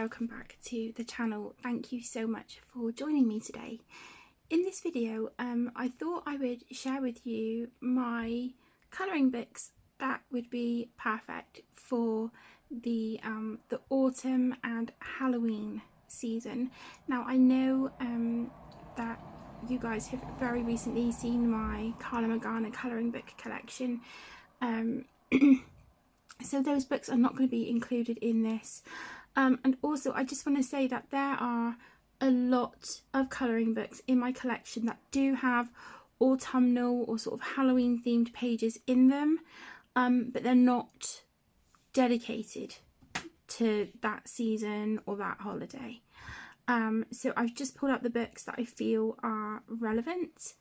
welcome back to the channel. Thank you so much for joining me today. In this video I thought I would share with you my colouring books that would be perfect for the autumn and Halloween season. Now I know that you guys have very recently seen my Carla Morgana colouring book collection, so those books are not going to be included in this. And also I just want to say that there are a lot of colouring books in my collection that do have autumnal or sort of Halloween themed pages in them, but they're not dedicated to that season or that holiday. So I've just pulled out the books that I feel are relevant.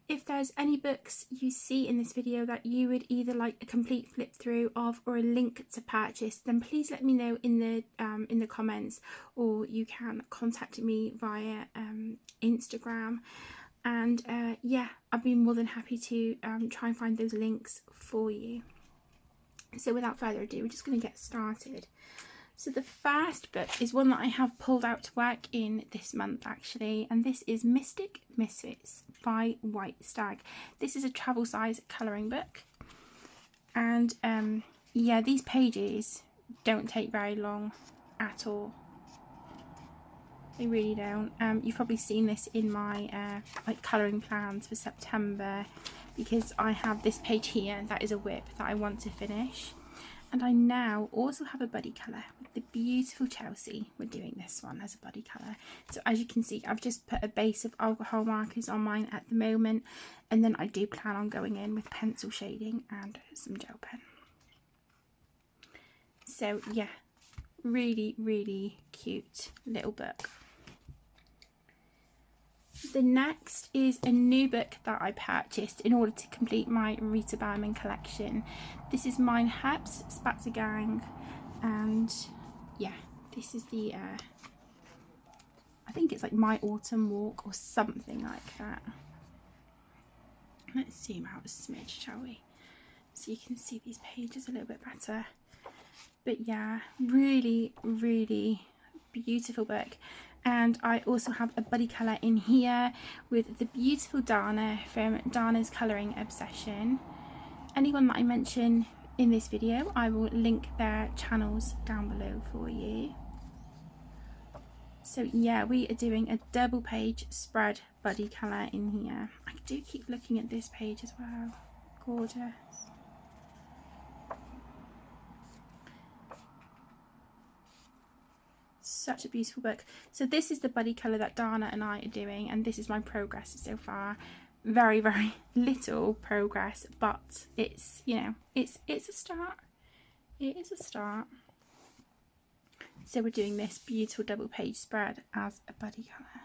If there's any books you see in this video that you would either like a complete flip through of or a link to purchase, then please let me know in the comments, or you can contact me via Instagram. And yeah, I'd be more than happy to try and find those links for you. So without further ado, we're just going to get started. So the first book is one that I have pulled out to work in this month actually, and this is Mystic Misfits by White Stag. This is a travel size colouring book, and yeah, these pages don't take very long at all. They really don't. You've probably seen this in my like colouring plans for September, because I have this page here that is a whip that I want to finish. And I now also have a buddy colour with the beautiful Chelsea. We're doing this one as a buddy colour. So as you can see, I've just put a base of alcohol markers on mine at the moment, and then I do plan on going in with pencil shading and some gel pen. So yeah, really, really cute little book. The next is a new book that I purchased in order to complete my Rita Berman collection. This is Mein Herbst Spaziergang, and yeah, this is the I think it's like My Autumn Walk or something like that. Let's zoom out a smidge, shall we, so you can see these pages a little bit better. But yeah, really, really beautiful book. And I also have a buddy colour in here with the beautiful Dana from Dana's Colouring Obsession. Anyone that I mention in this video, I will link their channels down below for you. So yeah, we are doing a double page spread buddy colour in here. I do keep looking at this page as well. Gorgeous. Such a beautiful book. So this is the buddy colour that Dana and I are doing, and this is my progress so far. Very, very little progress, but it's, you know, it's a start. It is a start. So we're doing this beautiful double page spread as a buddy colour.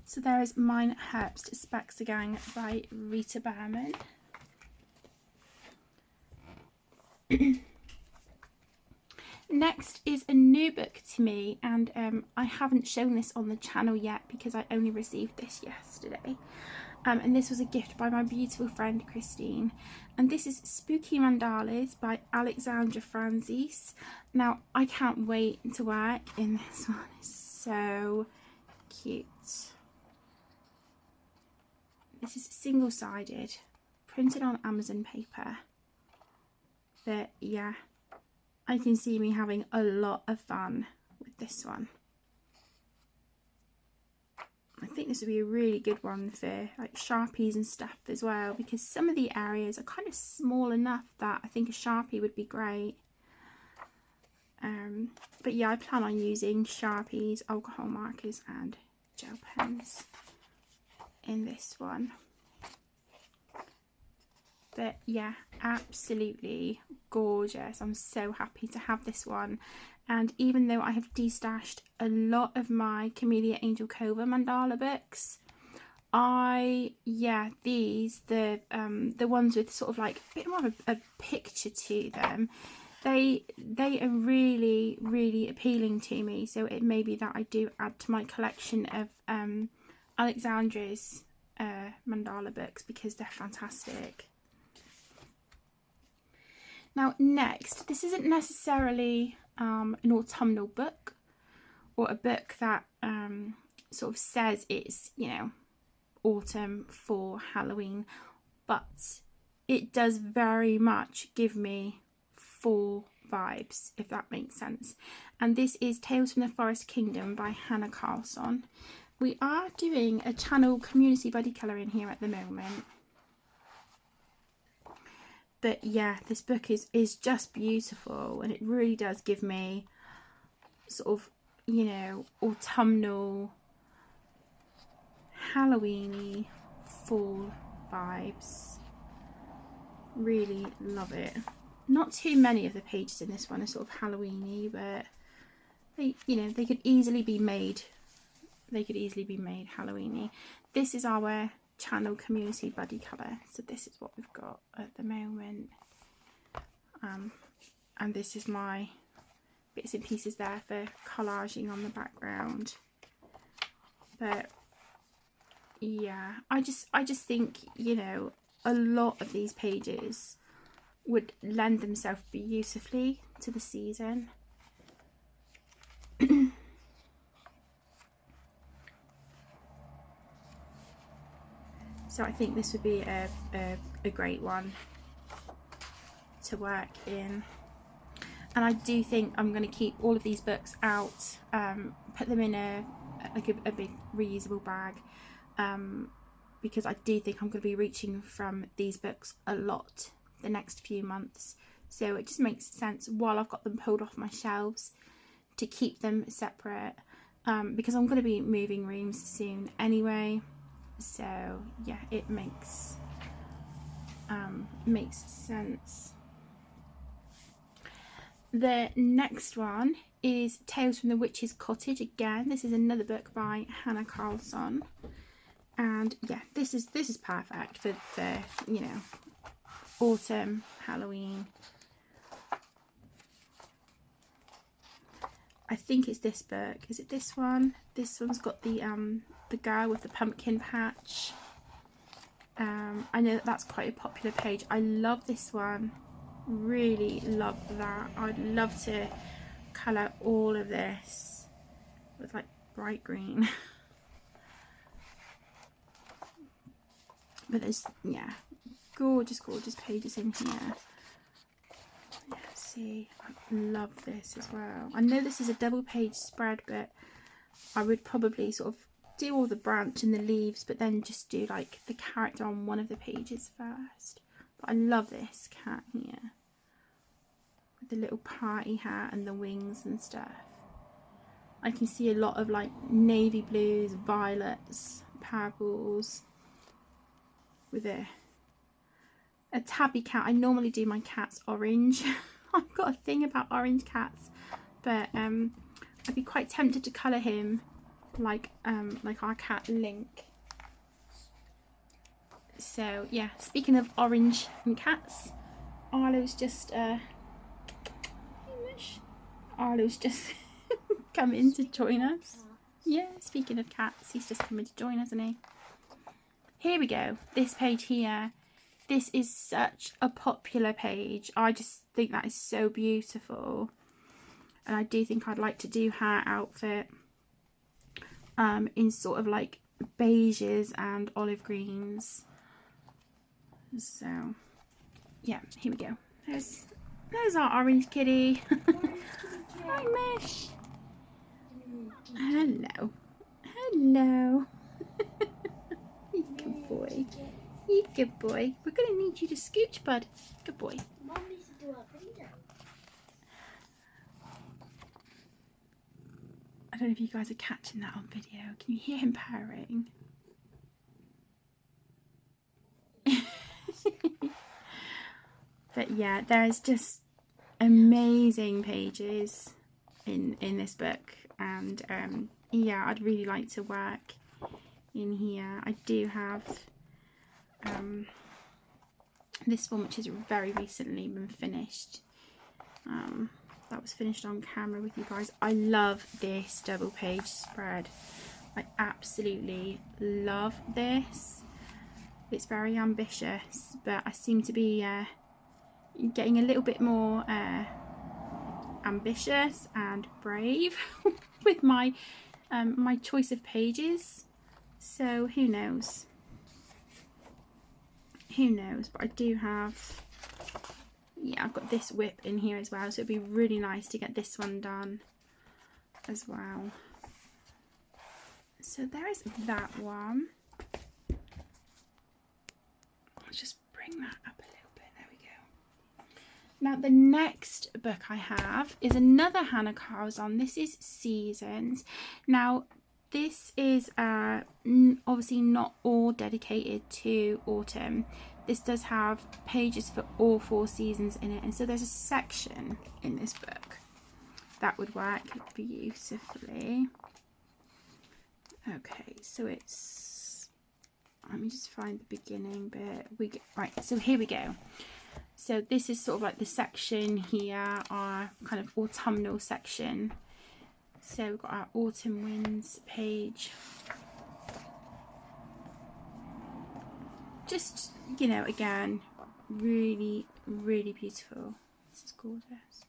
So there is Mein Herbst Spaziergang by Rita Berman. Next is a new book to me, and I haven't shown this on the channel yet because I only received this yesterday. And this was a gift by my beautiful friend Christine. And this is Spooky Mandalas by Alexandra Franzis. Now, I can't wait to work in this one. It's so cute. This is single-sided, printed on Amazon paper. But yeah, I can see me having a lot of fun with this one. I think this would be a really good one for like Sharpies and stuff as well, because some of the areas are kind of small enough that I think a Sharpie would be great. But yeah, I plan on using Sharpies, alcohol markers and gel pens in this one. But yeah, absolutely gorgeous. I'm so happy to have this one. And even though I have destashed a lot of my Camellia Angel Cova mandala books, these, the ones with sort of like a bit more of a picture to them, they are really, really appealing to me. So it may be that I do add to my collection of Alexandra's mandala books, because they're fantastic. Now next, this isn't necessarily an autumnal book or a book that sort of says it's, you know, autumn for Halloween, but it does very much give me fall vibes, if that makes sense. And this is Tales from the Forest Kingdom by Hannah Carlson. We are doing a channel community buddy colour in here at the moment. But yeah, this book is just beautiful, and it really does give me sort of, you know, autumnal, Halloweeny, fall vibes. Really love it. Not too many of the pages in this one are sort of Halloweeny, but they, you know, they could easily be made. They could easily be made Halloweeny. This is our channel community buddy colour, so this is what we've got at the moment. And this is my bits and pieces there for collaging on the background. But yeah, I just think, you know, a lot of these pages would lend themselves beautifully to the season. So I think this would be a great one to work in. And I do think I'm going to keep all of these books out, put them in a big reusable bag, because I do think I'm going to be reaching from these books a lot the next few months. So it just makes sense, while I've got them pulled off my shelves, to keep them separate, because I'm going to be moving rooms soon anyway. So yeah, it makes sense. The next one is Tales from the Witch's Cottage. Again, this is another book by Hannah Carlson, and yeah, this is perfect for the, you know, autumn, Halloween. I think it's this book. Is it this one? This one's got the girl with the pumpkin patch. I know that's quite a popular page. I love this one. Really love that. I'd love to colour all of this with like bright green. But there's, yeah, gorgeous pages in here. Yeah, see, I love this as well. I know this is a double page spread, but I would probably sort of do all the branch and the leaves, but then just do like the character on one of the pages first. But I love this cat here with the little party hat and the wings and stuff. I can see a lot of like navy blues, violets, purples with a tabby cat. I normally do my cats orange. I've got a thing about orange cats, but I'd be quite tempted to colour him like our cat Link. So yeah, speaking of orange and cats, Arlo's just come in to join us. Yeah, speaking of cats, he's just coming to join us, isn't he? Here we go. This page here. This is such a popular page. I just think that is so beautiful. And I do think I'd like to do her outfit in sort of like beiges and olive greens. So yeah, here we go. There's our orange kitty. Hi, Mish. Hello. Hello. You good boy. You good boy. We're going to need you to scooch, bud. Good boy. Mom needs to do a video. I don't know if you guys are catching that on video. Can you hear him purring? But yeah, there's just amazing pages in this book, and yeah, I'd really like to work in here. I do have this one, which has very recently been finished. That was finished on camera with you guys. I love this double page spread. I absolutely love this. It's very ambitious, but I seem to be getting a little bit more ambitious and brave with my my choice of pages. So who knows? Who knows? But I do have, yeah, I've got this whip in here as well, so it'd be really nice to get this one done as well. So there is that one. Let's just bring that up a little bit. There we go. Now the next book I have is another Hannah Carlson. This is Seasons. Now this is obviously not all dedicated to autumn. This does have pages for all 4 seasons in it, and so there's a section in this book that would work beautifully. Okay, so it's, let me just find the beginning bit. Right, so here we go. So this is sort of like the section here, our kind of autumnal section. So we've got our Autumn Winds page. Just, you know, again, really, really beautiful. This is gorgeous.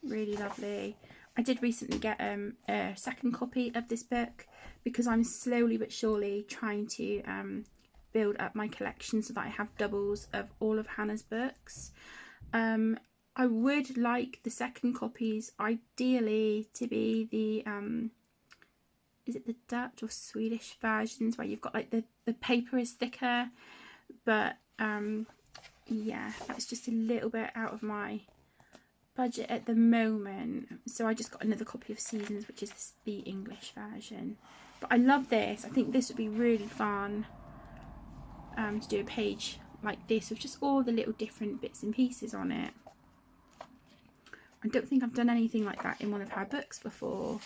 Really lovely. I did recently get a second copy of this book because I'm slowly but surely trying to build up my collection so that I have doubles of all of Hannah's books. I would like the second copies ideally to be the is it the Dutch or Swedish versions where you've got like the paper is thicker, but yeah, that's just a little bit out of my budget at the moment, so I just got another copy of Seasons, which is the English version. But I love this. I think this would be really fun to do a page like this with just all the little different bits and pieces on it. I don't think I've done anything like that in one of her books before,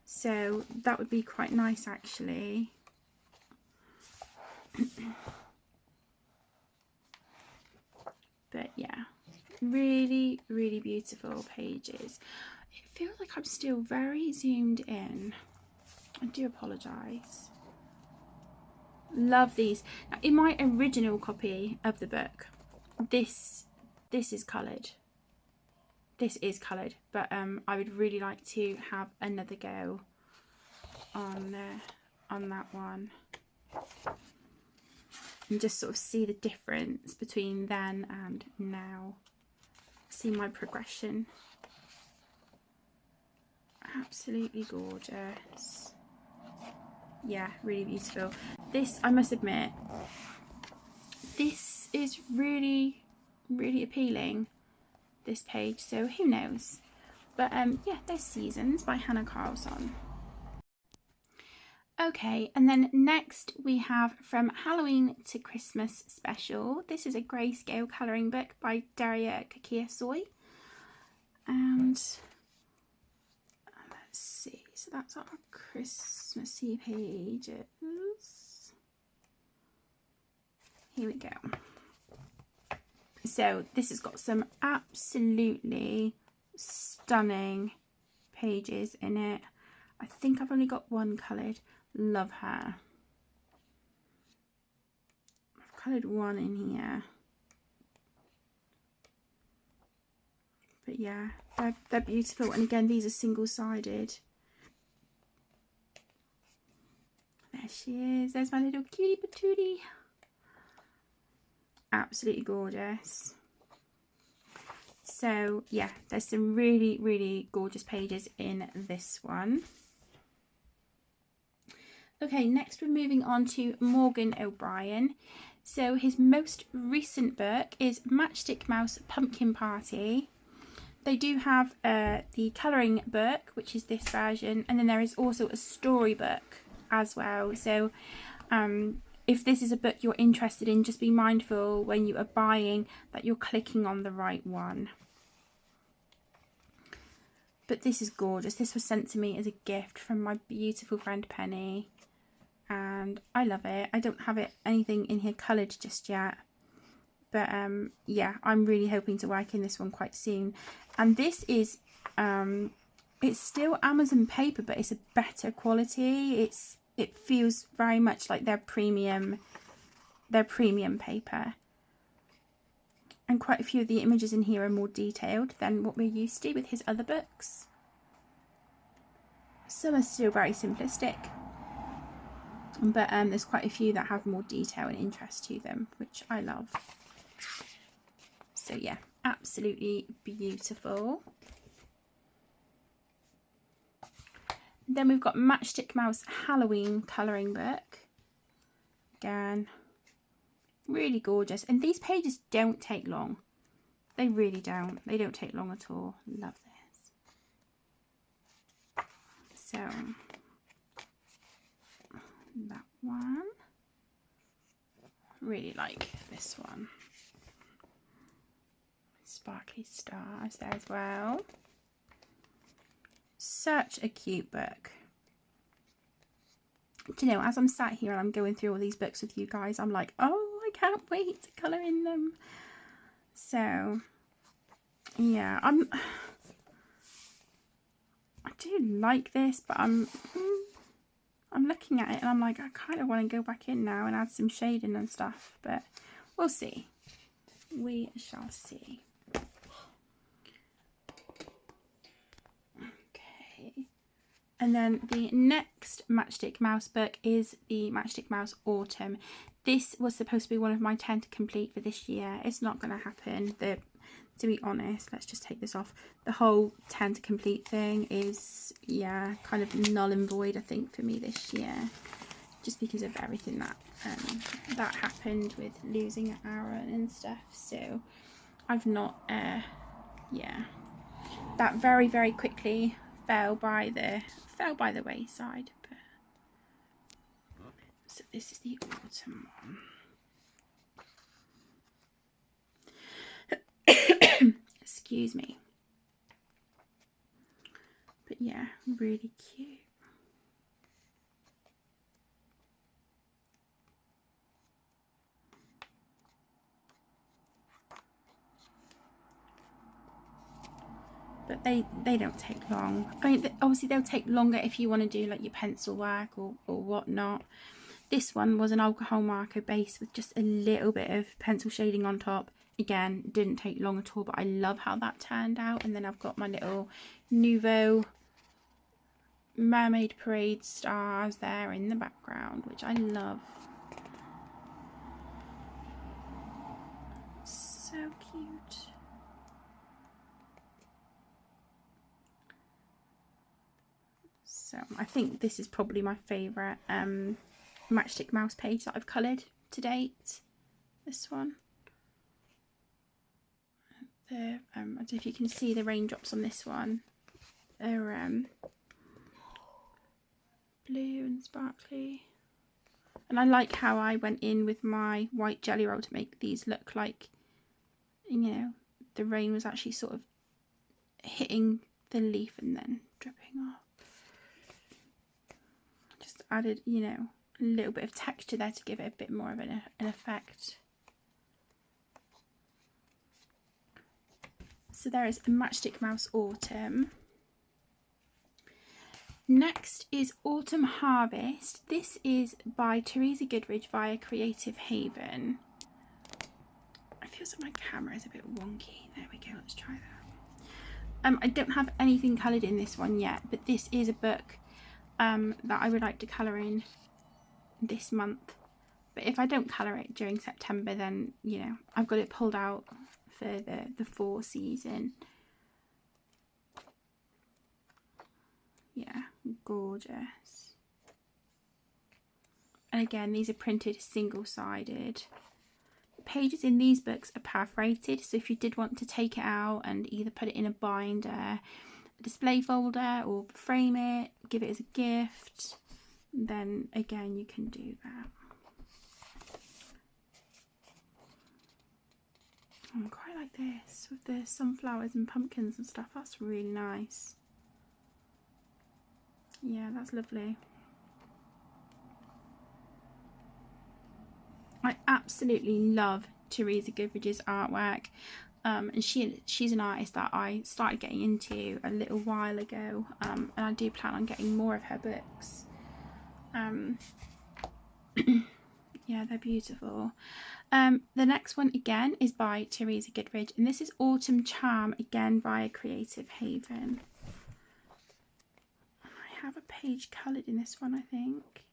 so that would be quite nice actually. But yeah, really, really beautiful pages. It feels like I'm still very zoomed in. I do apologise. Love these. Now, in my original copy of the book, this is coloured. This is coloured, but I would really like to have another go on that one and just sort of see the difference between then and now. See my progression. Absolutely gorgeous. Yeah, really beautiful. This, I must admit, this is really, really appealing, this page, so who knows. But yeah, there's Seasons by Hannah Carlson. Okay, and then next we have From Halloween to Christmas Special. This is a grayscale colouring book by Daria Kakiasoy. And let's see, so that's our Christmassy pages. Here we go. So this has got some absolutely stunning pages in it. I think I've only got one coloured. Love her. I've coloured one in here. But yeah, they're beautiful. And again, these are single-sided. There she is. There's my little cutie patootie. Absolutely gorgeous. So yeah, there's some really, really gorgeous pages in this one. Okay, next we're moving on to Morgan O'Brien. So his most recent book is Matchstick Mouse Pumpkin Party. They do have the colouring book, which is this version, and then there is also a storybook as well. So if this is a book you're interested in, just be mindful when you are buying that you're clicking on the right one. But this is gorgeous. This was sent to me as a gift from my beautiful friend Penny, and I love it. I don't have anything in here coloured just yet, but yeah, I'm really hoping to work in this one quite soon. And this is it's still Amazon paper, but it's a better quality. it feels very much like their premium paper. And quite a few of the images in here are more detailed than what we're used to with his other books. Some are still very simplistic, but there's quite a few that have more detail and interest to them, which I love. So yeah, absolutely beautiful. Then we've got Matchstick Mouse Halloween colouring book. Again, really gorgeous. And these pages don't take long. They really don't. They don't take long at all. Love this. So, that one. Really like this one. Sparkly stars there as well. Such a cute book. Do you know, as I'm sat here and I'm going through all these books with you guys, I'm like, oh, I can't wait to colour in them. So, yeah, I do like this, but I'm looking at it and I'm like, I kind of want to go back in now and add some shading and stuff, but we'll see. We shall see. And then the next Matchstick Mouse book is the Matchstick Mouse Autumn. This was supposed to be one of my 10 to complete for this year. It's not going to happen. To be honest, let's just take this off. The whole 10 to complete thing is, yeah, kind of null and void, I think, for me this year. Just because of everything that happened with losing Aaron and stuff. So I've not, yeah. That very, very quickly fell by the wayside. But... so this is the autumn one. Excuse me. But yeah, really cute. But they don't take long. I mean, obviously they'll take longer if you want to do like your pencil work or whatnot. This one was an alcohol marker base with just a little bit of pencil shading on top. Again, didn't take long at all, but I love how that turned out. And then I've got my little Nouveau Mermaid Parade stars there in the background, which I love. So cute. So I think this is probably my favourite Matchstick Mouse page that I've coloured to date. This one. I don't know if you can see the raindrops on this one. They're blue and sparkly. And I like how I went in with my white jelly roll to make these look like, you know, the rain was actually sort of hitting the leaf and then dripping off. Just added, you know, a little bit of texture there to give it a bit more of an effect. So there is Matchstick Mouse Autumn. Next is Autumn Harvest. This is by Teresa Goodridge via Creative Haven. It feels like my camera is a bit wonky. There we go, let's try that. I don't have anything coloured in this one yet, but this is a book that I would like to colour in this month. But if I don't colour it during September, then, you know, I've got it pulled out for the fall season. Yeah, gorgeous. And again, these are printed single-sided. The pages in these books are perforated, so if you did want to take it out and either put it in a binder, a display folder, or frame it, give it as a gift, then again you can do that. I quite like this with the sunflowers and pumpkins and stuff. That's really nice. Yeah, that's lovely. I absolutely love Teresa Goodridge's artwork. And she's an artist that I started getting into a little while ago. And I do plan on getting more of her books. Yeah, they're beautiful. The next one again is by Teresa Goodridge, and this is Autumn Charm, again via Creative Haven. I have a page coloured in this one, I think.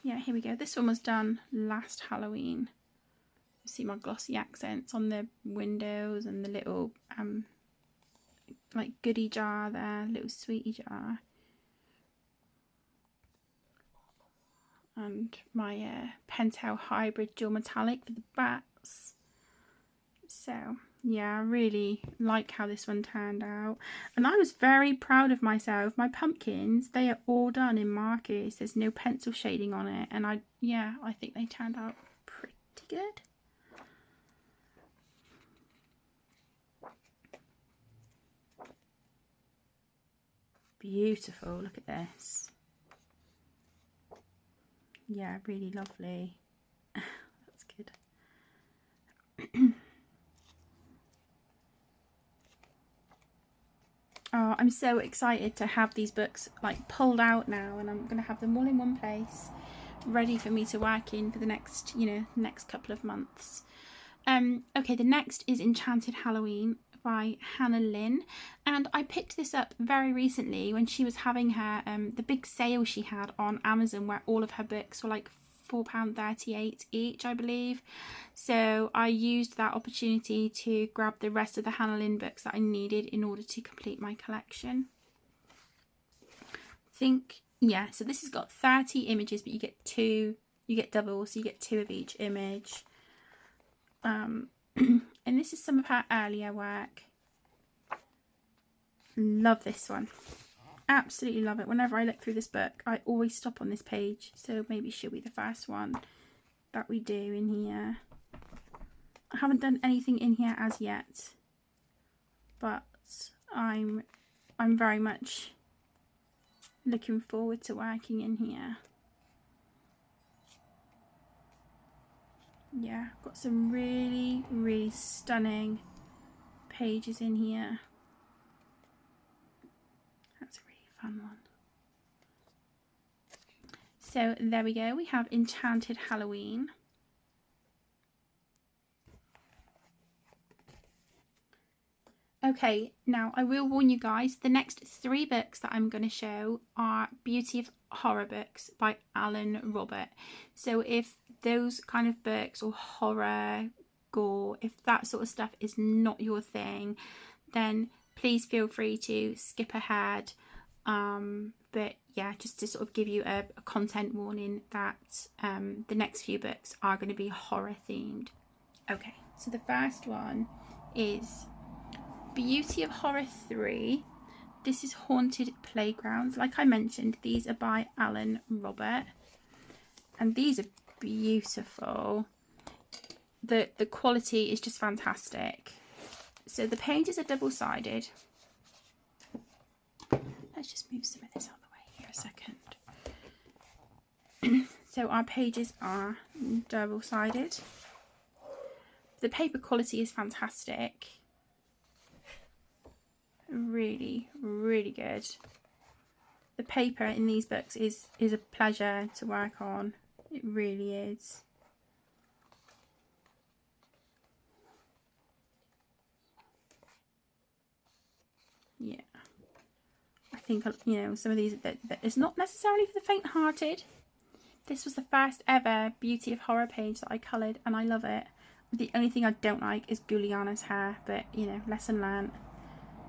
Yeah, here we go. This one was done last Halloween. You see my glossy accents on the windows and the little like goodie jar there, little sweetie jar. And my Pentel Hybrid Dual Metallic for the bats. So yeah, I really like how this one turned out. And I was very proud of myself. My pumpkins, they are all done in markers. There's no pencil shading on it. And I think they turned out pretty good. Beautiful, look at this. Yeah, really lovely. That's good. Oh, I'm so excited to have these books like pulled out now, and I'm going to have them all in one place, ready for me to work in for the next, next couple of months. Okay, the next is Enchanted Halloween by Hannah Lynn, and I picked this up very recently when she was having her the big sale she had on Amazon, where all of her books were like £4.38 each, I believe. So I used that opportunity to grab the rest of the Hannah Lynn books that I needed in order to complete my collection. Yeah, so this has got 30 images, but you get double, so you get 2 of each image. And this is some of her earlier work. Love this one. Absolutely love it. Whenever I look through this book, I always stop on this page, so maybe she'll be the first one that we do in here. I haven't done anything in here as yet, but I'm very much looking forward to working in here. Yeah, got some really, really stunning pages in here. That's a really fun one. So there we go, we have Enchanted Halloween. Okay, now I will warn you guys, the next 3 books that I'm going to show are Beauty of Horror books by Alan Robert. So if those kind of books, or horror, gore, if that sort of stuff is not your thing, then please feel free to skip ahead. But yeah, just to sort of give you a content warning that the next few books are going to be horror themed. Okay, so the first one is Beauty of Horror 3. This is Haunted Playgrounds. Like I mentioned, these are by Alan Robert, and these are beautiful. The quality is just fantastic. So the pages are double-sided. Let's just move some of this out of the way here a second. So our pages are double-sided. The paper quality is fantastic. Really, really good. The paper in these books is a pleasure to work on. It really is. Yeah, I think some of these that it's not necessarily for the faint-hearted. This was the first ever Beauty of Horror page that I coloured, and I love it. The only thing I don't like is Juliana's hair, but lesson learned.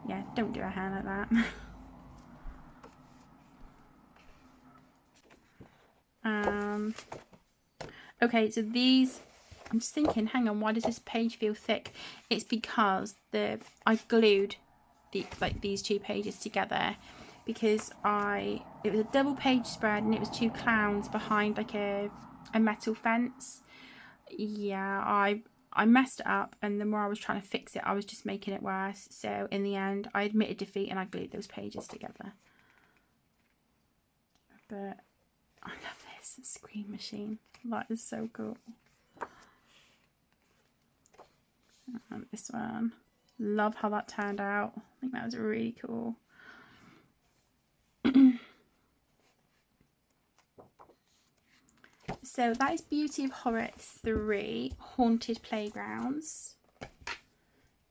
Yeah, don't do her hair like that. Okay, so these, I'm just thinking, hang on, why does this page feel thick? It's because I glued these 2 pages together, because it was a double page spread, and it was 2 clowns behind like a metal fence. Yeah, I messed it up, and the more I was trying to fix it, I was just making it worse. So in the end, I admitted defeat and I glued those pages together. But I love this Scream Machine. That is so cool. And this one, love how that turned out. I think that was really cool. So that is Beauty of Horror 3, Haunted Playgrounds.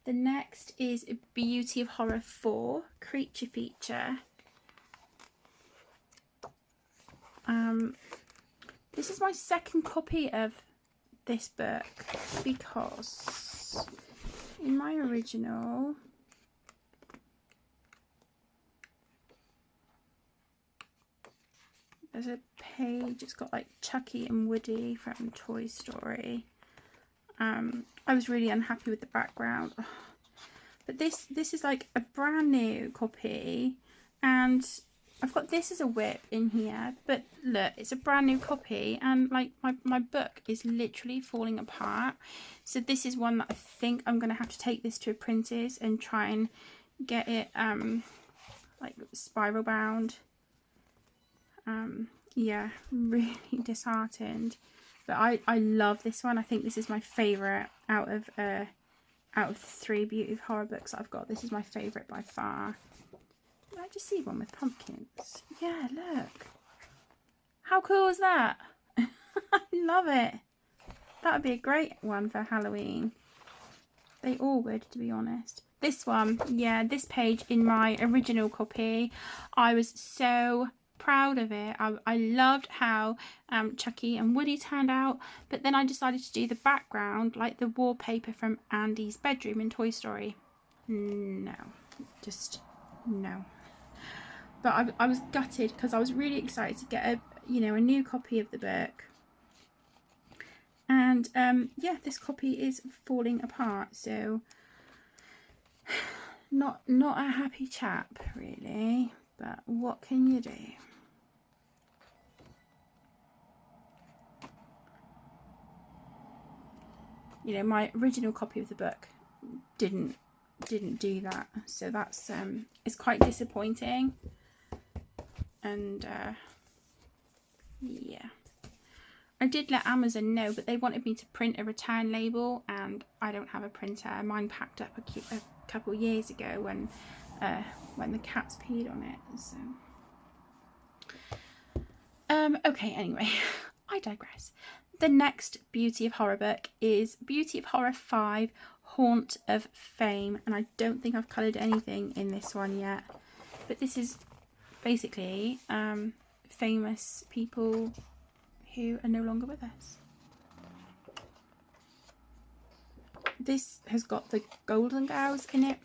The next is Beauty of Horror 4, Creature Feature. This is my second copy of this book because in my original there's a page, it's got like Chucky and Woody from Toy Story. I was really unhappy with the background, but this is like a brand new copy, and I've got this as a whip in here, but look, it's a brand new copy, and like my book is literally falling apart. So this is one that I think I'm going to have to take this to a printer's and try and get it like spiral bound. Yeah, really disheartened. But I love this one. I think this is my favourite out of 3 Beauty of Horror books that I've got. This is my favourite by far. Did I just see one with pumpkins? Yeah, look. How cool is that? I love it. That would be a great one for Halloween. They all would, to be honest. This one, yeah, this page in my original copy, I was so proud of it. I loved how Chucky and Woody turned out, but then I decided to do the background, like the wallpaper from Andy's bedroom in Toy Story. No, just no. But I was gutted because I was really excited to get a new copy of the book, and yeah, this copy is falling apart. So not a happy chap really, but what can you do? You know, my original copy of the book didn't do that, so that's it's quite disappointing. And yeah, I did let Amazon know, but they wanted me to print a return label, and I don't have a printer. Mine packed up a couple years ago when the cats peed on it. So okay, anyway, I digress. The next Beauty of Horror book is Beauty of Horror 5, Haunt of Fame, and I don't think I've coloured anything in this one yet, but this is basically famous people who are no longer with us. This has got the Golden Girls in it,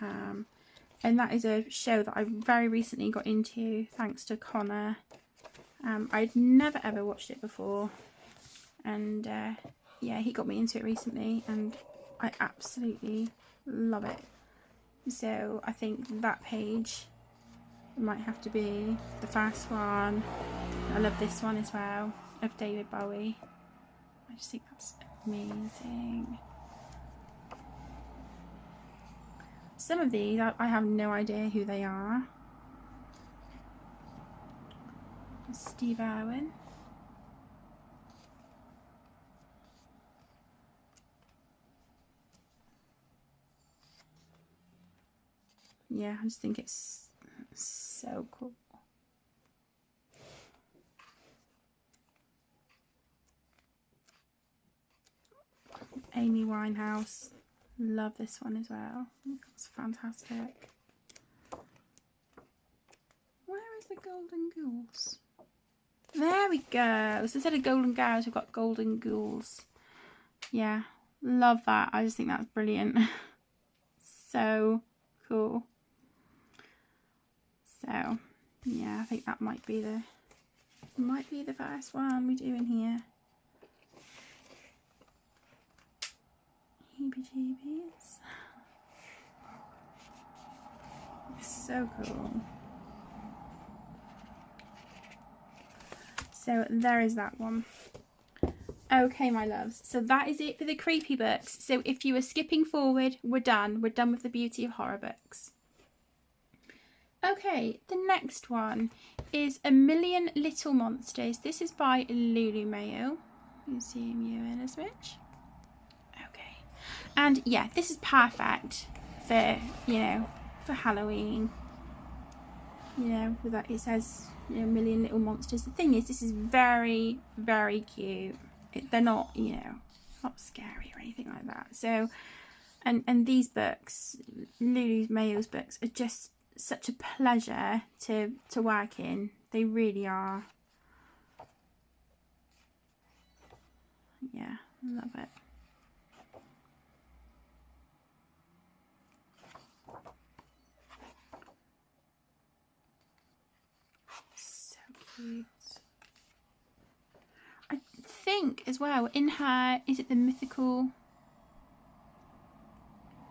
and that is a show that I very recently got into thanks to Connor. I'd never ever watched it before, and yeah, he got me into it recently, and I absolutely love it. So I think that page might have to be the first one. I love this one as well, of David Bowie. I just think that's amazing. Some of these I have no idea who they are. Steve Irwin. Yeah, I just think it's so cool. Amy Winehouse. Love this one as well. It's fantastic. Where is the Golden Ghouls? There we go. So instead of Golden Girls, we've got Golden Ghouls. Yeah, love that. I just think that's brilliant. So cool. So yeah, I think that might be the first one we do in here. Heebie-jeebies. So cool. So there is that one. Okay, my loves, so that is it for the creepy books. So if you were skipping forward, we're done with the Beauty of Horror books. Okay, the next one is A Million Little Monsters. This is by Lulu Mayo. You zoom you in a switch. Okay, and yeah, this is perfect for, for Halloween. With that, it says you know, Million Little Monsters. The thing is, this is very, very cute. They're not, you know, not scary or anything like that. So, and these books, Lulu Mayall's books, are just such a pleasure to work in. They really are. Yeah, love it. So cute. I think as well in her, is it the mythical,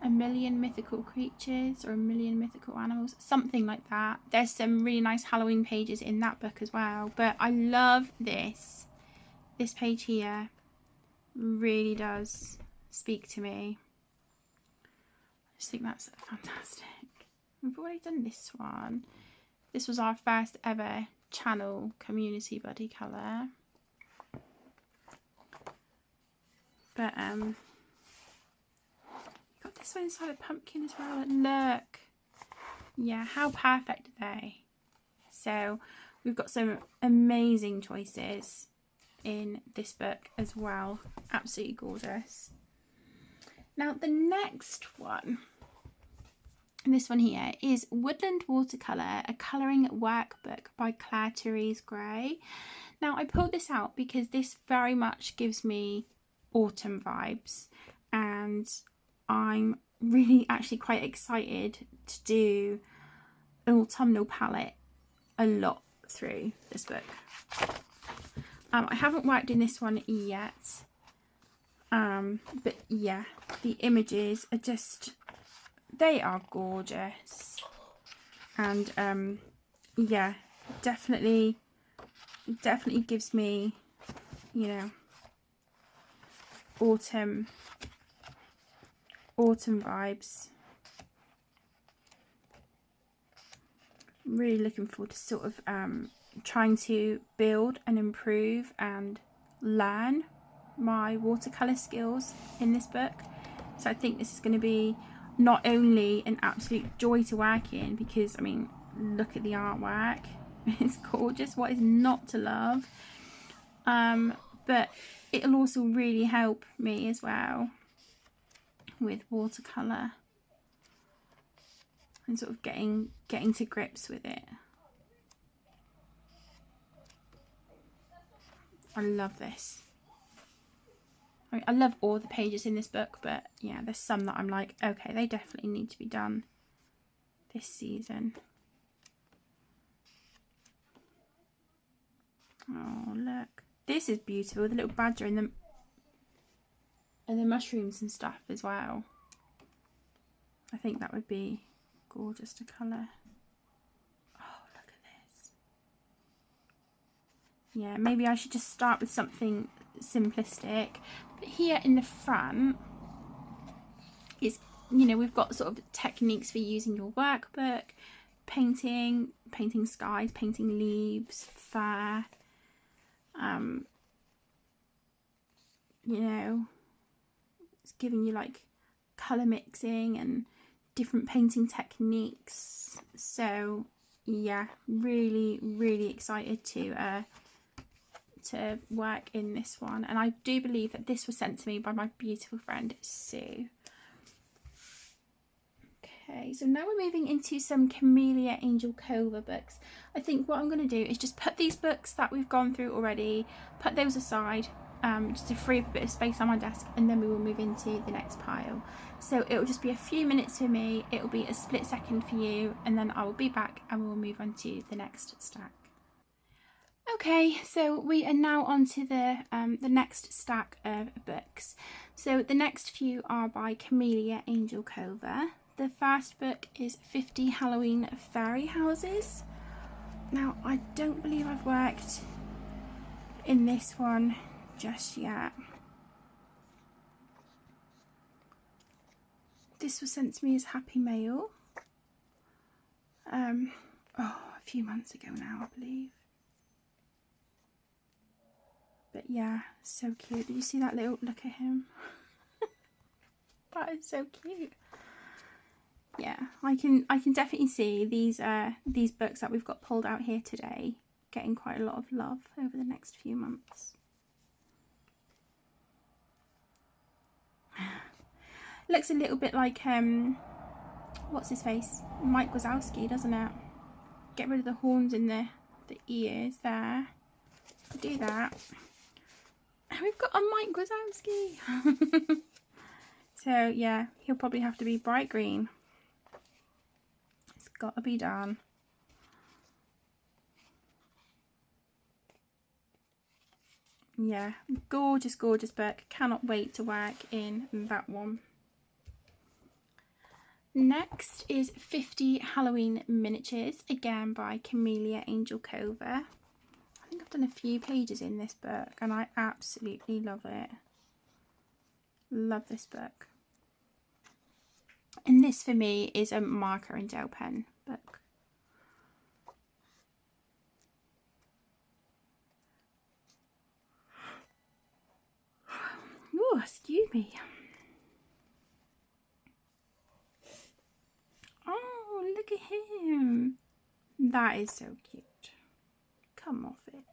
a million mythical creatures or a million mythical animals, something like that. There's some really nice Halloween pages in that book as well. But I love this page here. Really does speak to me. I just think that's fantastic. We've already done this one. This was our first ever channel community buddy colour. But got this one inside a pumpkin as well. Look. Yeah, how perfect are they? So we've got some amazing choices in this book as well. Absolutely gorgeous. Now the next one, this one here, is Woodland Watercolour, a colouring workbook by Claire Therese Gray. Now I pulled this out because this very much gives me autumn vibes, and I'm really actually quite excited to do an autumnal palette a lot through this book. I haven't worked in this one yet, but yeah, the images are just, they are gorgeous, and yeah, definitely gives me, you know, autumn vibes. Really looking forward to sort of trying to build and improve and learn my watercolour skills in this book. So I think this is going to be not only an absolute joy to work in, because I mean, look at the artwork, it's gorgeous, what is not to love, but it'll also really help me as well with watercolour and sort of getting to grips with it. I love this. I mean, I love all the pages in this book, but yeah, there's some that I'm like, okay, they definitely need to be done this season. Oh, look. This is beautiful. The little badger and the mushrooms and stuff as well. I think that would be gorgeous to colour. Oh, look at this. Yeah, maybe I should just start with something simplistic. But here in the front is, you know, we've got sort of techniques for using your workbook, painting skies, painting leaves, fur, you know, it's giving you like colour mixing and different painting techniques. So yeah, really excited to work in this one, and I do believe that this was sent to me by my beautiful friend Sue. Okay, so now we're moving into some Camellia Angel Cova books. I think what I'm going to do is just put these books that we've gone through already, put those aside, just to free up a bit of space on my desk, and then we will move into the next pile. So it will just be a few minutes for me, it will be a split second for you, and then I will be back and we will move on to the next stack. Okay, so we are now on to the next stack of books. So the next few are by Camellia Angel Cova. The first book is 50 Halloween Fairy Houses. Now, I don't believe I've worked in this one just yet. This was sent to me as Happy Mail. A few months ago now, I believe. But yeah, so cute. Did you see that little look at him? That is so cute. Yeah, I can definitely see these books that we've got pulled out here today getting quite a lot of love over the next few months. Looks a little bit like what's his face, Mike Wazowski, doesn't it? Get rid of the horns in the ears there. Do that. And we've got a Mike Wazowski. So yeah, he'll probably have to be bright green. It's got to be done. Yeah, gorgeous, gorgeous book. Cannot wait to work in that one. Next is 50 Halloween Miniatures, again by Camellia Angel Cover. I think I've done a few pages in this book and I absolutely love it. Love this book. And this for me is a marker and gel pen book. Oh, excuse me. Oh, look at him. That is so cute. Come off it.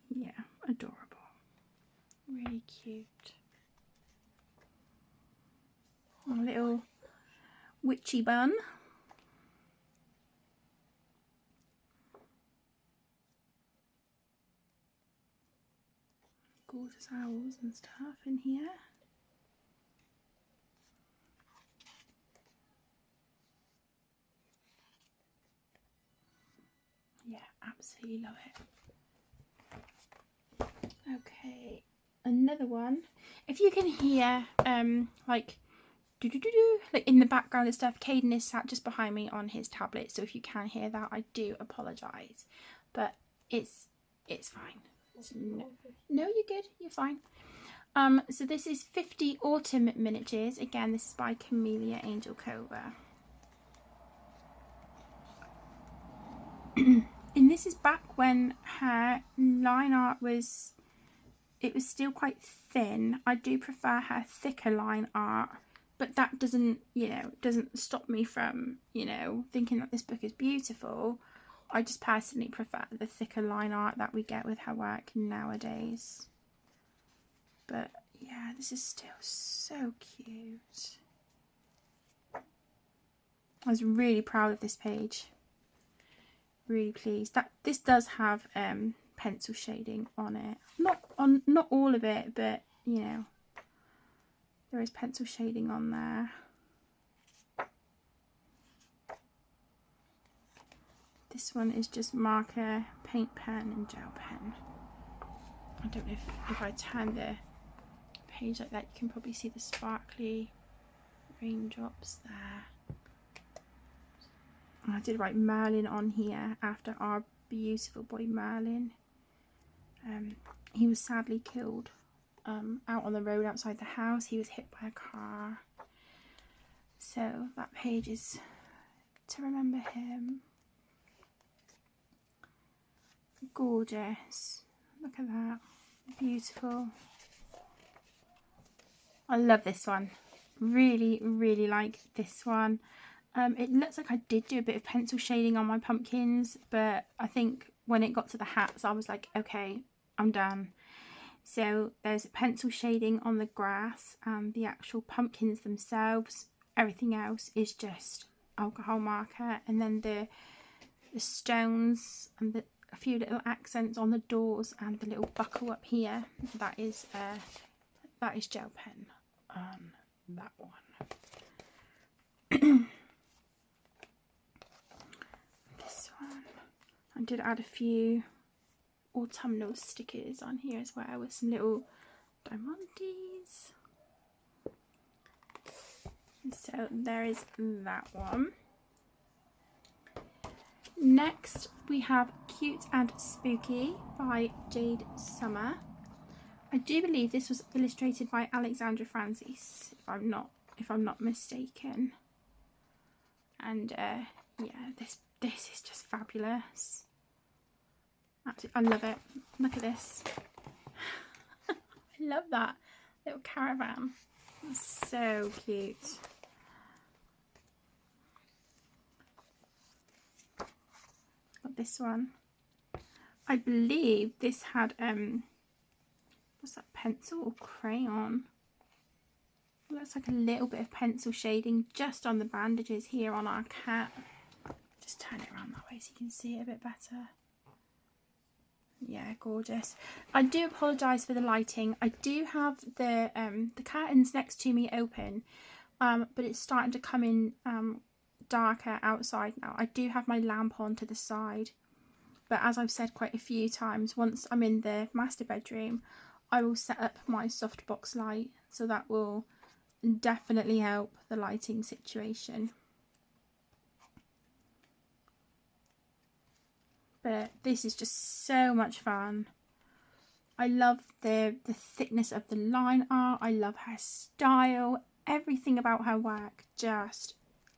Yeah, adorable. Really cute. A little witchy bun. Gorgeous owls and stuff in here. Yeah, absolutely love it. Okay, another one. If you can hear like do do do do like in the background and stuff, Caden is sat just behind me on his tablet, so if you can hear that, I do apologise, but it's fine. No, you're good, you're fine. So this is 50 Autumn Miniatures. Again, this is by Camellia Angel Cover. And this is back when her line art was, it was still quite thin. I do prefer her thicker line art, but that doesn't, you know, doesn't stop me from, you know, thinking that this book is beautiful. I just personally prefer the thicker line art that we get with her work nowadays. But yeah, this is still so cute. I was really proud of this page. Really pleased that this does have pencil shading on it. Not all of it, but you know, there is pencil shading on there. This one is just marker, paint pen and gel pen. I don't know if I turn the page like that, you can probably see the sparkly raindrops there. I did write Merlin on here after our beautiful boy Merlin. He was sadly killed out on the road outside the house. He was hit by a car. So that page is to remember him. Gorgeous. Look at that. Beautiful. I love this one. Really, really like this one. It looks like I did do a bit of pencil shading on my pumpkins, but I think when it got to the hats, I was like, okay, I'm done. So there's pencil shading on the grass and the actual pumpkins themselves. Everything else is just alcohol marker, and then the stones and a few little accents on the doors and the little buckle up here. That is gel pen on that one. This one, I did add a few autumnal stickers on here as well with some little diamantes. So there is that one. Next we have Cute and Spooky by Jade Summer. I do believe this was illustrated by Alexandra Francis, if I'm not mistaken. And yeah, this is just fabulous. Absolutely, I love it. Look at this. I love that little caravan. It's so cute. Got this one. I believe this had what's that, pencil or crayon? Looks like a little bit of pencil shading just on the bandages here on our cat. Just turn it around that way so you can see it a bit better. Yeah, gorgeous. I do apologise for the lighting. I do have the curtains next to me open, but it's starting to come in darker outside now. I do have my lamp on to the side, but as I've said quite a few times, once I'm in the master bedroom, I will set up my softbox light, so that will definitely help the lighting situation. But this is just so much fun. I love the thickness of the line art. I love her style. Everything about her work just,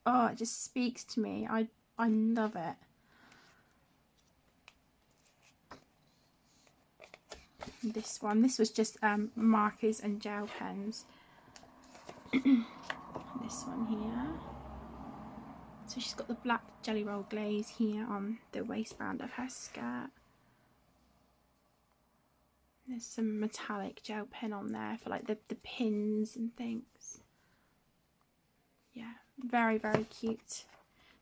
oh, it just speaks to me. I love it. This was just markers and gel pens. This one here. So she's got the black jelly roll glaze here on the waistband of her skirt. There's some metallic gel pen on there for like the pins and things. Yeah, very, very cute.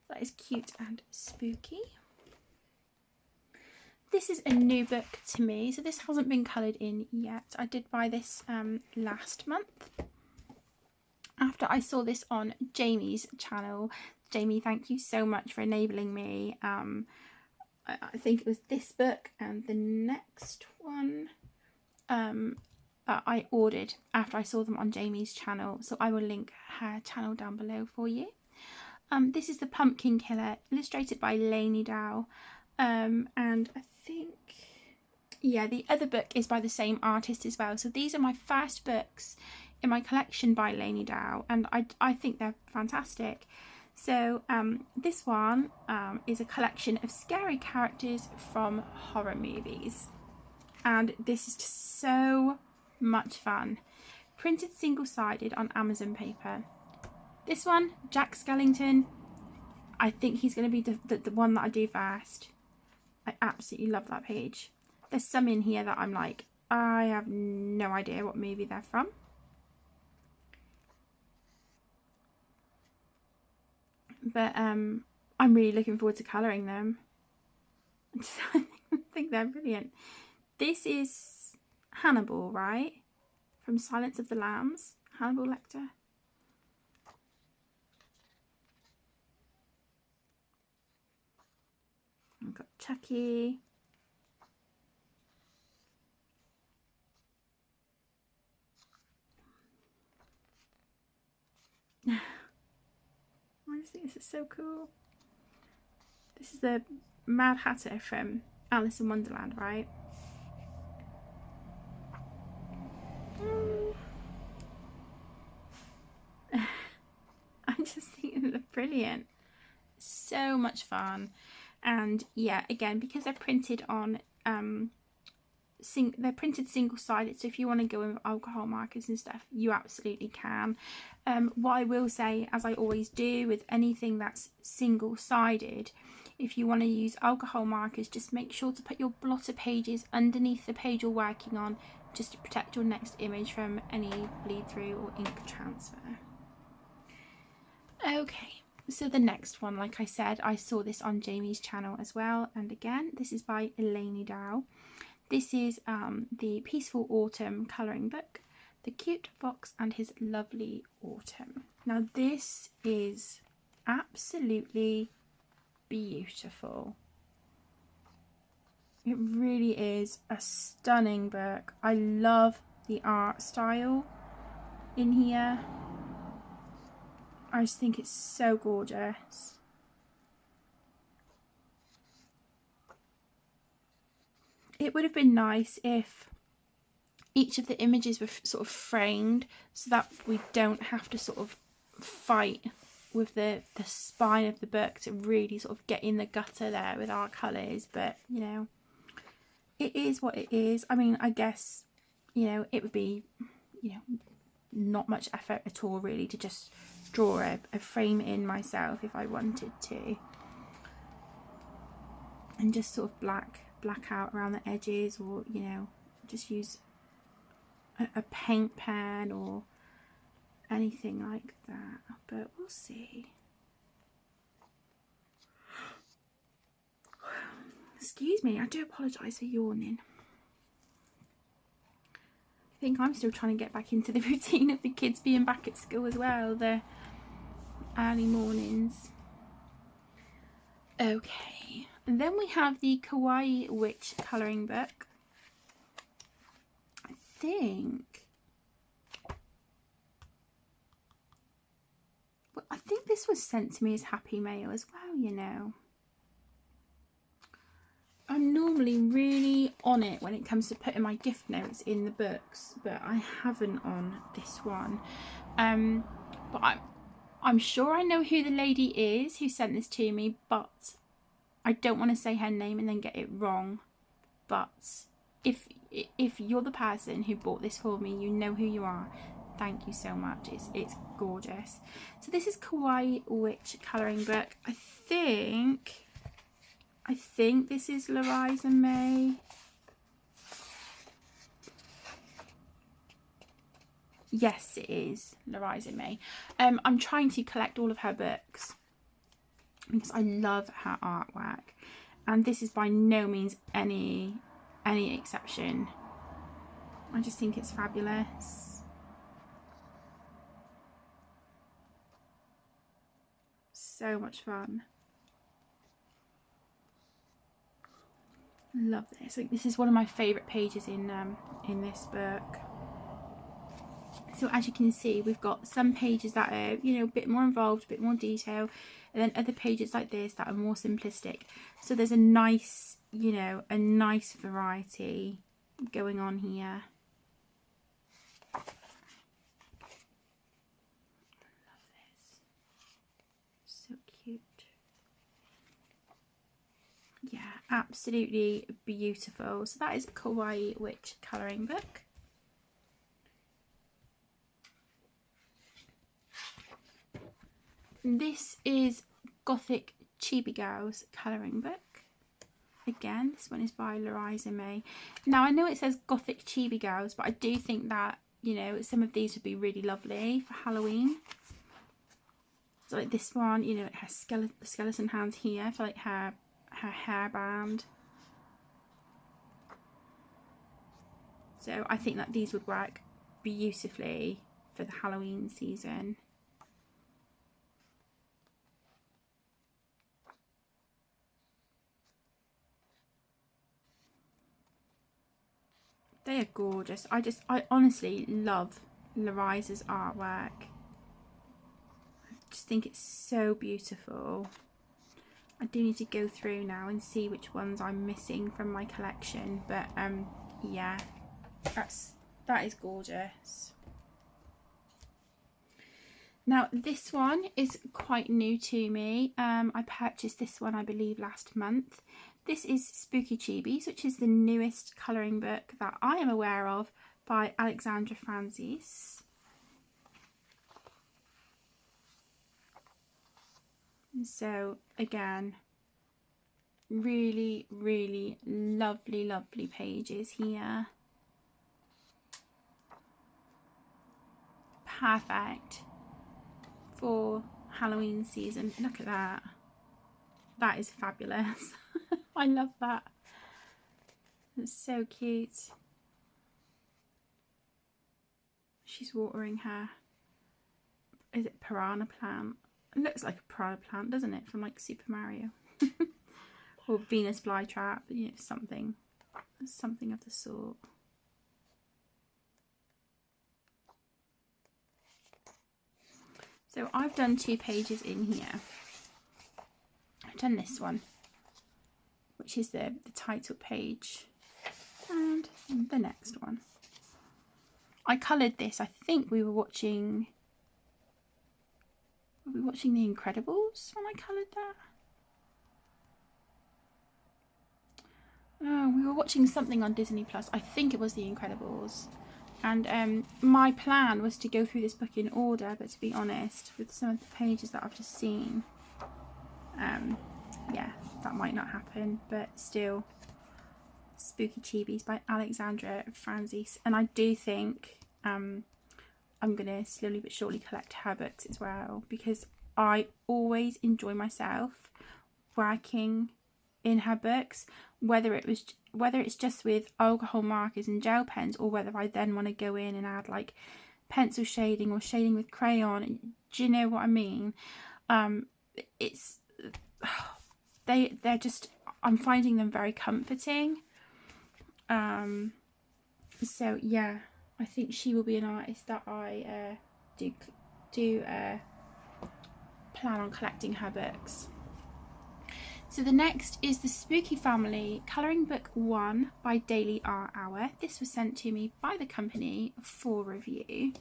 That is cute and spooky. This is a new book to me, so this hasn't been coloured in yet. I did buy this last month after I saw this on Jamie's channel. Jamie, thank you so much for enabling me. I think it was this book and the next one I ordered after I saw them on Jamie's channel, so I will link her channel down below for you. This is The Pumpkin Killer, illustrated by Lainey Dow, and I think, yeah, the other book is by the same artist as well. So these are my first books in my collection by Lainey Dow, and I think they're fantastic. So this one is a collection of scary characters from horror movies, and this is just so much fun. Printed single-sided on Amazon paper. This one, Jack Skellington, I think he's going to be the one that I do first. I absolutely love that page. There's some in here that I'm like, I have no idea what movie they're from. But I'm really looking forward to colouring them. I think they're brilliant. This is Hannibal, right? From Silence of the Lambs. Hannibal Lecter. I've got Chucky. I just think this is so cool. This is the Mad Hatter from Alice in Wonderland, right? I just think they look brilliant. So much fun. And yeah, again, because they're printed on they're printed single-sided, so if you want to go in with alcohol markers and stuff, you absolutely can. What I will say, as I always do with anything that's single-sided, if you want to use alcohol markers, just make sure to put your blotter pages underneath the page you're working on, just to protect your next image from any bleed through or ink transfer. Okay, so the next one, like I said, I saw this on Jamie's channel as well, and again, this is by Lainey Dow. This is the Peaceful Autumn colouring book, The Cute Fox and His Lovely Autumn. Now this is absolutely beautiful. It really is a stunning book. I love the art style in here. I just think it's so gorgeous. It would have been nice if each of the images were sort of framed, so that we don't have to sort of fight with the spine of the book to really sort of get in the gutter there with our colours. But, you know, it is what it is. I mean, I guess, you know, it would be, you know, not much effort at all really to just draw a frame in myself if I wanted to. and just sort of black out around the edges, or you know, just use a paint pen or anything like that, but we'll see. Excuse me, I do apologise for yawning. I think I'm still trying to get back into the routine of the kids being back at school as well, the early mornings. Okay, and then we have the Kawaii Witch colouring book. I think this was sent to me as Happy Mail as well, you know. I'm normally really on it when it comes to putting my gift notes in the books, but I haven't on this one. But I'm sure I know who the lady is who sent this to me, but I don't want to say her name and then get it wrong. But if you're the person who bought this for me, you know who you are. Thank you so much. It's gorgeous. So this is Kawaii Witch colouring book. I think this is Louisa May. Yes, it is Louisa May. I'm trying to collect all of her books because I love her artwork, and this is by no means any exception. I just think it's fabulous. So much fun. Love this. Like, this is one of my favourite pages in this book. So as you can see, we've got some pages that are, you know, a bit more involved, a bit more detail, and then other pages like this that are more simplistic. So there's a nice, you know, a nice variety going on here. Love this. So cute. Yeah, absolutely beautiful. So that is Kawaii Witch colouring book. This is Gothic Chibi Girls colouring book. Again, this one is by Louisa May. Now, I know it says Gothic Chibi Girls, but I do think that, you know, some of these would be really lovely for Halloween. So like this one, you know, it has skeleton hands here for like her hairband. So I think that these would work beautifully for the Halloween season. They are gorgeous. I honestly love Louisa's artwork. I just think it's so beautiful. I do need to go through now and see which ones I'm missing from my collection, but yeah, that is gorgeous. Now this one is quite new to me. I purchased this one, I believe, last month. This is Spooky Chibis, which is the newest colouring book that I am aware of by Alexandra Francis. And so again, really, really lovely, lovely pages here. Perfect for Halloween season. Look at that. That is fabulous. I love that. It's so cute. She's watering her, is it piranha plant? It looks like a piranha plant, doesn't it, from like Super Mario? Or Venus flytrap, you know, something of the sort. So I've done 2 pages in here. I've done this one, which is the title page, and the next one. I coloured this, I think we were watching The Incredibles when I coloured that? Oh, we were watching something on Disney Plus. I think it was The Incredibles. And my plan was to go through this book in order, but to be honest, with some of the pages that I've just seen, yeah, that might not happen, but still. Spooky Chibis by Alexandra Francis, and I do think I'm gonna slowly but surely collect her books as well, because I always enjoy myself working in her books, whether it's just with alcohol markers and gel pens, or whether I then want to go in and add like pencil shading or shading with crayon. Do you know what I mean? It's they're just, I'm finding them very comforting. So yeah, I think she will be an artist that I do plan on collecting her books. So the next is the Spooky Family Colouring Book 1 by Daily Art Hour. This was sent to me by the company for review.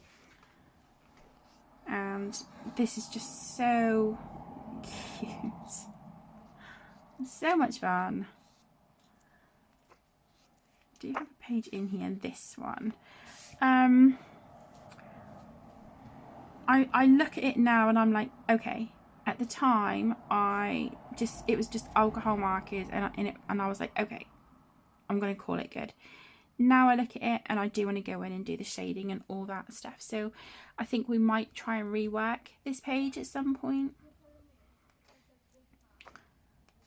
And this is just so cute. So much fun. Do you have a page in here? This one. I look at it now and I'm like, okay. At the time, it was just alcohol markers, and I was like, okay, I'm gonna call it good. Now I look at it and I do want to go in and do the shading and all that stuff. So I think we might try and rework this page at some point.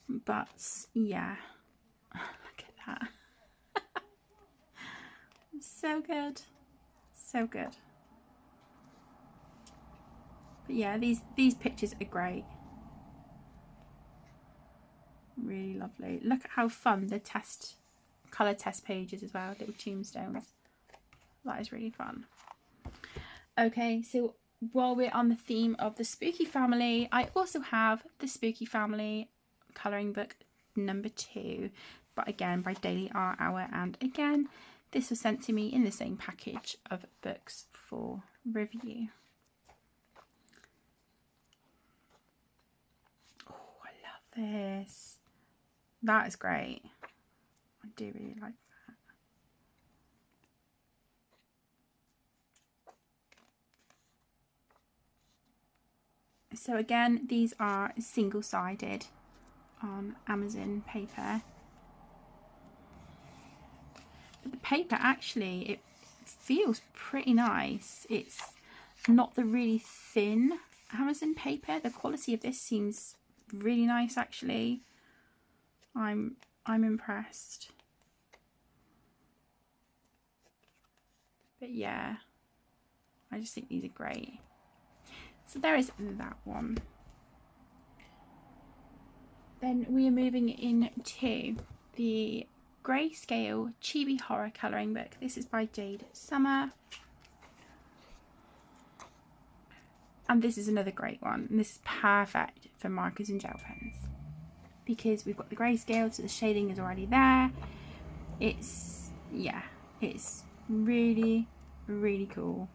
But yeah, look at that. So good. So good. But yeah, these pictures are great. Really lovely. Look at how fun the colour test pages as well, little tombstones. That is really fun. Okay, so while we're on the theme of the Spooky Family, I also have the Spooky Family colouring book number 2, but again by Daily Art Hour, and again this was sent to me in the same package of books for review. Oh, I love this. That is great. I do really like that. So again, these are single-sided on Amazon paper. But the paper actually, it feels pretty nice. It's not the really thin Amazon paper. The quality of this seems really nice actually. I'm impressed. But yeah, I just think these are great. So there is that one. Then we are moving into the Grayscale Chibi Horror colouring book. This is by Jade Summer. And this is another great one. And this is perfect for markers and gel pens, because we've got the grayscale, so the shading is already there. It's really, really cool.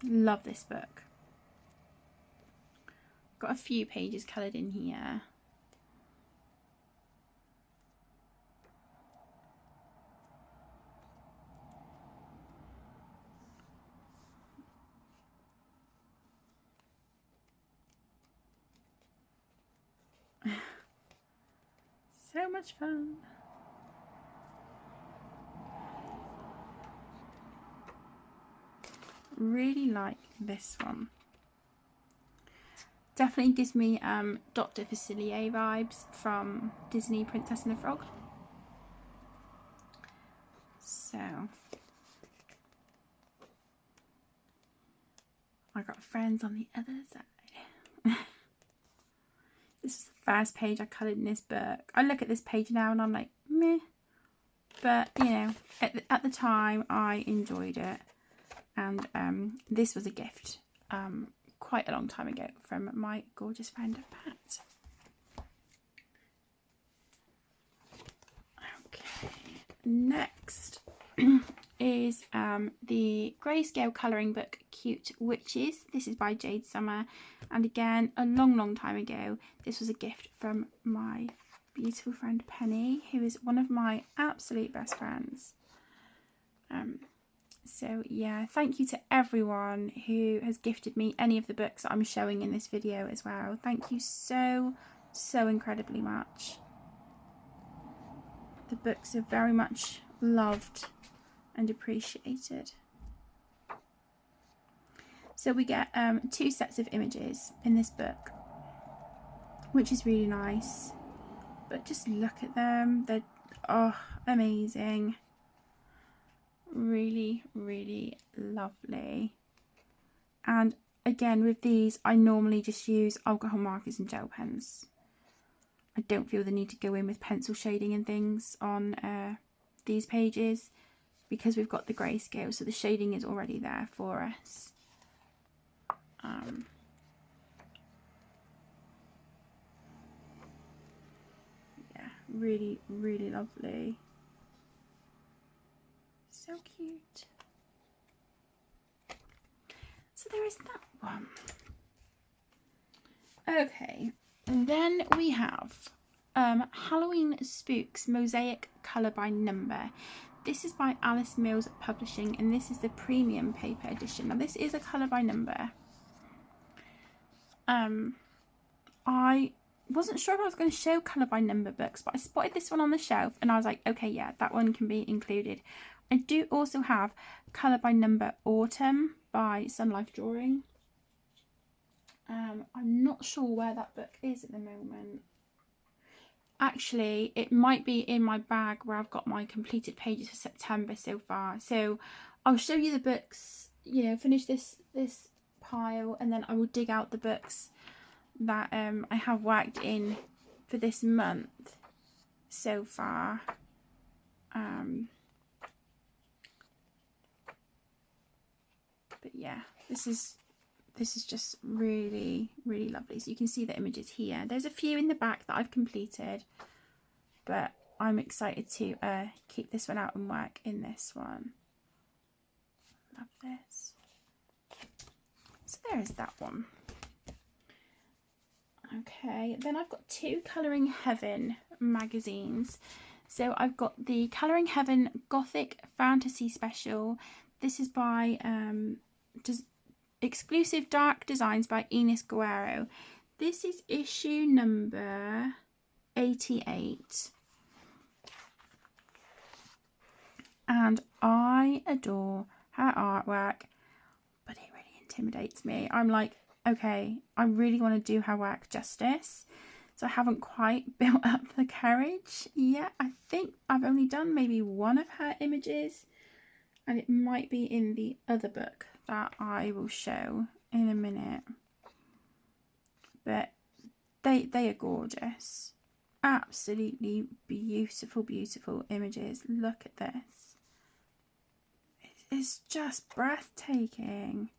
Love this book. Got a few pages coloured in here. So much fun. Really like this one. Definitely gives me Dr. Facilier vibes from Disney Princess and the Frog. So I got friends on the other side. This is the first page I coloured in this book. I look at this page now and I'm like, meh. But, you know, at the time I enjoyed it. And this was a gift quite a long time ago from my gorgeous friend Pat. Okay, next is the Grayscale colouring book Cute Witches. This is by Jade Summer, and again a long time ago this was a gift from my beautiful friend Penny, who is one of my absolute best friends. So yeah, thank you to everyone who has gifted me any of the books that I'm showing in this video as well. Thank you so incredibly much. the books are very much loved and appreciated. So we get 2 sets of images in this book, which is really nice. But just look at them. They're amazing. Really, really lovely. And again, with these, I normally just use alcohol markers and gel pens. I don't feel the need to go in with pencil shading and things on these pages because we've got the grayscale, so the shading is already there for us. Yeah, really, really lovely. So cute. So there is that one. Okay, and then we have Halloween Spooks Mosaic Colour by Number. This is by Alice Mills Publishing, and this is the premium paper edition. Now this is a colour by number. I wasn't sure if I was going to show colour by number books, but I spotted this one on the shelf and I was like, okay, yeah, that one can be included. I do also have colour by number Autumn by Sun Life Drawing. I'm not sure where that book is at the moment. Actually, it might be in my bag where I've got my completed pages for September so far. So I'll show you the books, you know, finish this pile, and then I will dig out the books that I have worked in for this month so far. But yeah, this is just really, really lovely. So you can see the images here. There's a few in the back that I've completed, but I'm excited to keep this one out and work in this one. Love this. So there is that one. Okay, then I've got 2 Colouring Heaven magazines. So I've got the Colouring Heaven Gothic Fantasy Special. This is by Exclusive Dark Designs by Ines Guerrero. This is issue number 88. And I adore her artwork, but it really intimidates me. I'm like, okay, I really want to do her work justice. So I haven't quite built up the courage yet. I think I've only done maybe one of her images, and it might be in the other book that I will show in a minute. But they are gorgeous. Absolutely beautiful, beautiful images. Look at this. It's just breathtaking.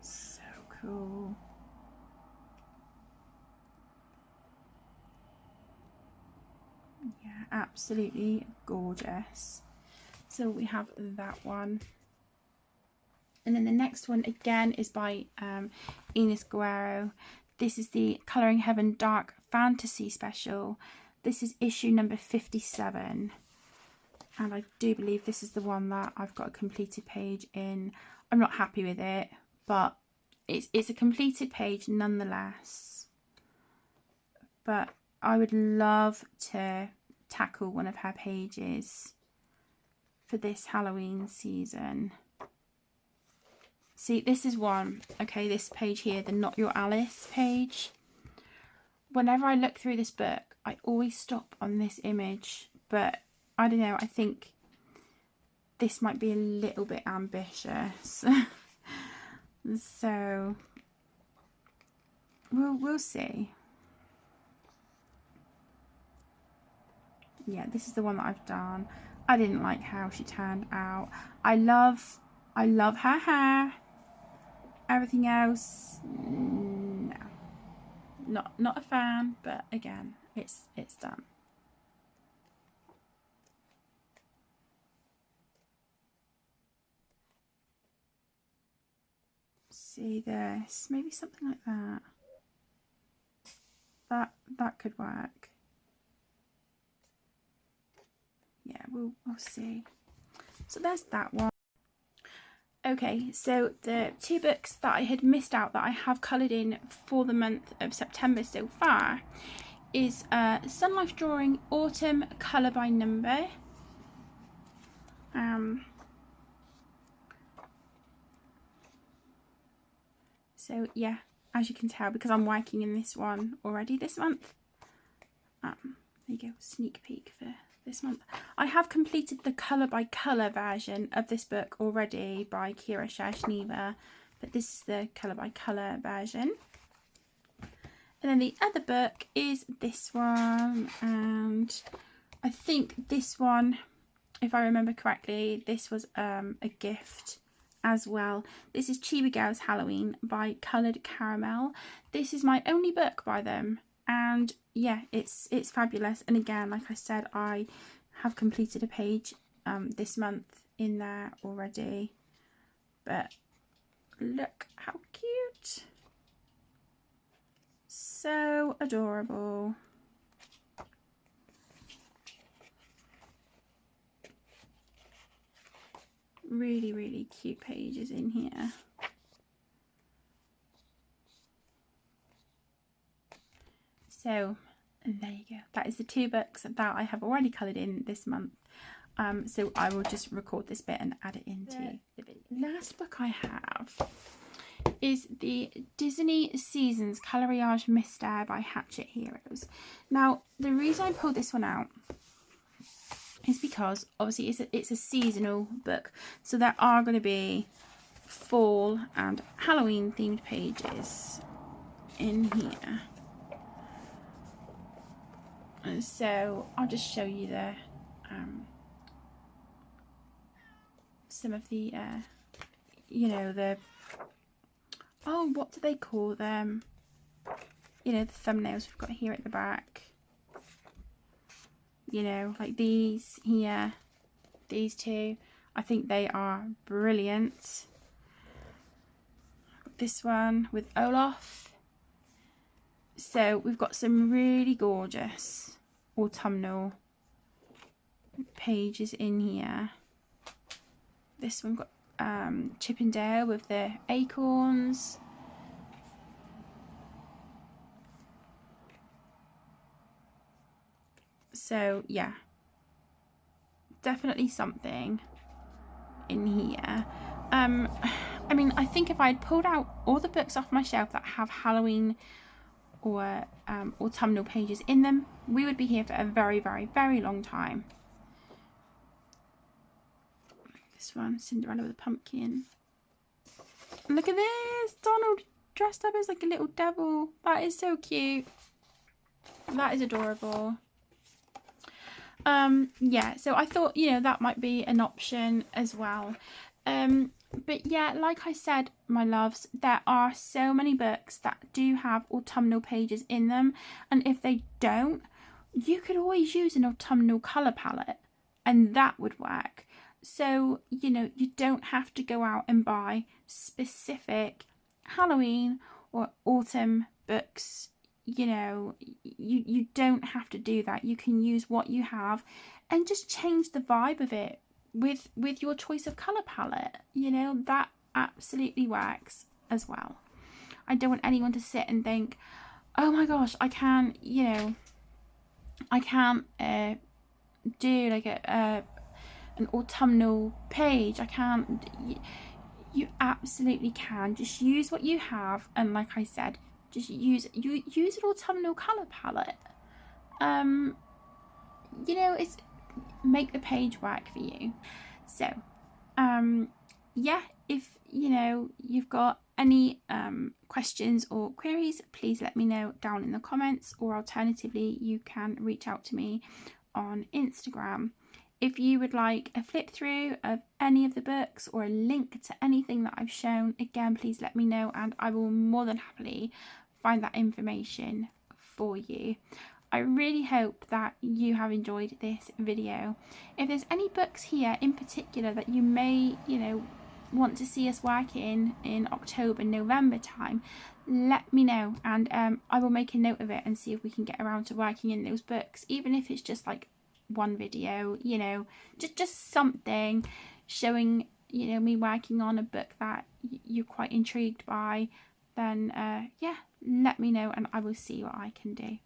So cool. Yeah, absolutely gorgeous. So we have that one. And then the next one again is by Ines Guerrero. This is the Colouring Heaven Dark Fantasy Special. This is issue number 57. And I do believe this is the one that I've got a completed page in. I'm not happy with it, but it's a completed page nonetheless. But I would love to tackle one of her pages for this Halloween season. See, this is one. Okay, this page here, the Not Your Alice page. Whenever I look through this book, I always stop on this image. But I don't know, I think this might be a little bit ambitious. So we'll see. Yeah, this is the one that I've done. I didn't like how she turned out. I love her hair. Everything else, no, not a fan. But again, it's done. See this, maybe something like that. That could work. yeah, we'll see. So there's that one. Okay, so the two books that I had missed out that I have coloured in for the month of September so far is Sun Life Drawing Autumn Colour by Number. So yeah, as you can tell, because I'm working in this one already this month. There you go, sneak peek for this month. I have completed the colour by colour version of this book already by Kira Shashneva, but this is the colour by colour version. And then the other book is this one, and I think this one, if I remember correctly, this was a gift as well. This is Chibi Girls Halloween by Coloured Caramel. This is my only book by them, and yeah, it's fabulous. And again, like I said, I have completed a page this month in there already. But look how cute. So adorable. Really, really cute pages in here. So there you go. That is the two books that I have already coloured in this month. So I will just record this bit and add it into the video. Last book I have is the Disney Seasons Coloriage Mister by Hatchet Heroes. Now, the reason I pulled this one out is because obviously it's a seasonal book, so there are going to be fall and Halloween themed pages in here. And so I'll just show you the some of the you know, the, oh, what do they call them, you know, the thumbnails we've got here at the back, you know, like these here, these two. I think they are brilliant. This one with Olaf. So we've got some really gorgeous autumnal pages in here. This one got Chip and Dale with the acorns. So yeah, definitely something in here. I mean, I think if I had pulled out all the books off my shelf that have Halloween or autumnal pages in them, we would be here for a very, very, very long time. This one, Cinderella with a pumpkin. And look at this, Donald dressed up as like a little devil. That is so cute. That is adorable. Yeah, so I thought, you know, that might be an option as well. But yeah, like I said, my loves, there are so many books that do have autumnal pages in them, and if they don't, you could always use an autumnal colour palette and that would work. So, you know, you don't have to go out and buy specific Halloween or autumn books. You know, you don't have to do that. You can use what you have and just change the vibe of it with your choice of colour palette. You know, that absolutely works as well. I don't want anyone to sit and think, oh my gosh, I can't, you know, I can't do like an autumnal page. I can't. You absolutely can. Just use what you have, and like I said, just use an autumnal colour palette. You know, it's make the page work for you. So yeah, if you know you've got any questions or queries, please let me know down in the comments, or alternatively you can reach out to me on Instagram. If you would like a flip through of any of the books or a link to anything that I've shown, again, please let me know and I will more than happily find that information for you. I really hope that you have enjoyed this video. If there's any books here in particular that you may, you know, want to see us work in October, November time, let me know, and I will make a note of it and see if we can get around to working in those books, even if it's just like one video, you know, just something showing, you know, me working on a book that you're quite intrigued by, then yeah, let me know and I will see what I can do.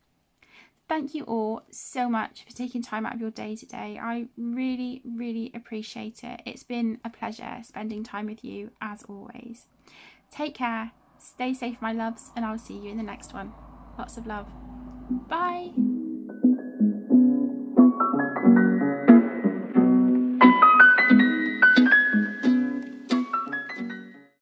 Thank you all so much for taking time out of your day today. I really, really appreciate it. It's been a pleasure spending time with you as always. Take care, stay safe my loves, and I'll see you in the next one. Lots of love. Bye.